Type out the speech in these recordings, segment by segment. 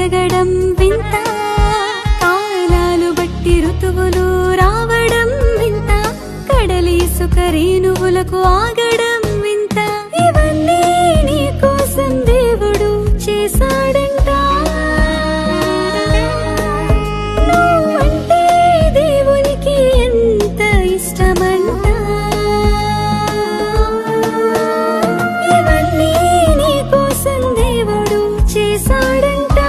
పెరగడం వింత, కాలాలు బట్టి ఋతువులు రావడం వింత, కడలి ఇసుక రేణువులకు ఆగడం వింత. ఇవన్నీ నీ కోసం దేవుడు చేశాడంట. నువ్వంటే దేవునికి ఎంత ఇష్టమంట. ఇవన్నీ నీ కోసం దేవుడు చేశాడంట.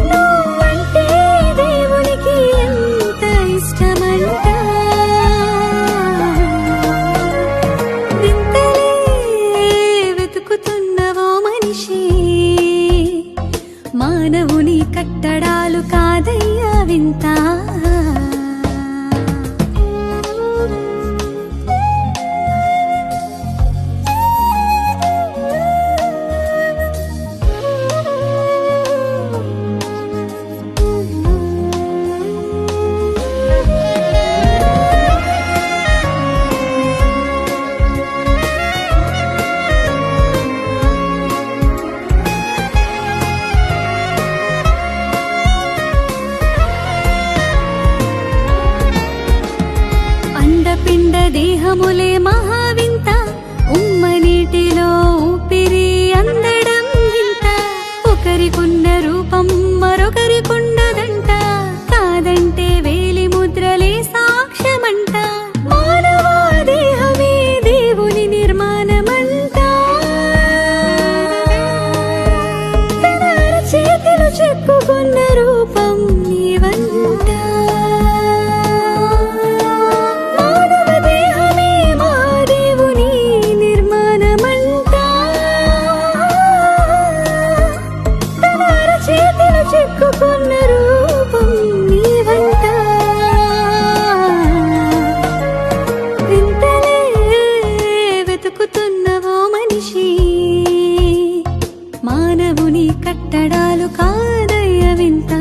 నువ్వంటే దేవునికి ఎంత ఇష్టమంట. వింతలే వెతుకుతున్నవో మనిషి, మానవుని కట్టడాలు కాదయ్యా వింత. అండపిండ దేహములే మహావింత, ఉమ్మ నీటిలో ఊపిరి అందడం వింత. ఒకరికున్న రూపం మరొకరికుండదంట, కాదంటే వేలి ముద్రలే సాక్ష్యమంట. మానవ దేహమే దేవుని నిర్మాణమంట. తన చేతులు చెక్కుకున్న రూపం నీవంట. చెక్కుకున్న రూపం నీవంట. వింతలే వెతుకుతున్నవో మనిషి, మానవుని కట్టడాలు కాదయ్య వింత.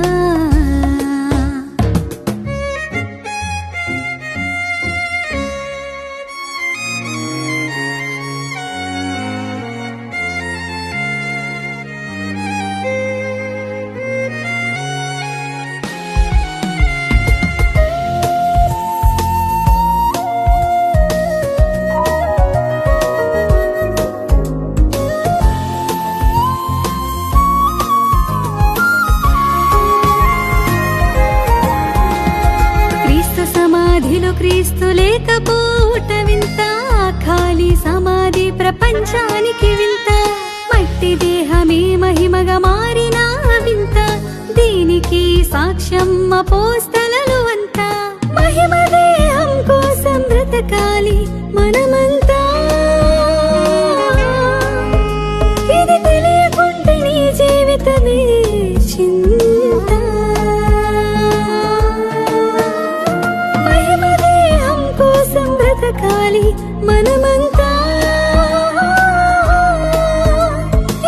సమాధిలో క్రీస్తు లేకపోవట వింత, ఖాళీ సమాధి ప్రపంచానికి వింత. మట్టి దేహమే మహిమగా మారిన వింత, దీనికి సాక్ష్యం అపోస్తలులు అంత. మహిమ దేహం కోసం బ్రతకాలి మనమంతా. ఇది తెలియకుంటే నీ జీవితమే చింత. బ్రతకాలి మనమంతా.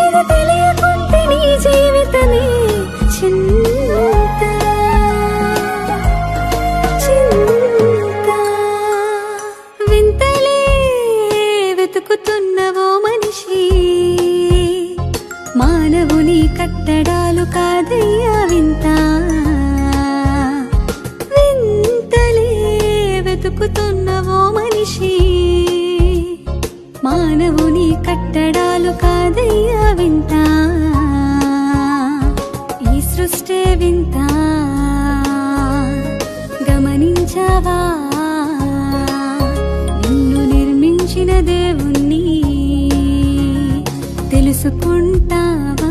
ఇది తెలియకుంటే నీ జీవితమే చింత చింత. వింతలే వెతుకుతున్నవో మనిషి, మానవుని కట్టడాలు కాదయ్యా వింత. వింతలే వెతుకుతున్నవో మనిషి, మానవుని కట్టడాలు కాదయ్యా వింత. ఈ సృష్టి వింత గమనించావా? నిన్ను నిర్మించిన దేవుణ్ణి తెలుసుకుంటావా?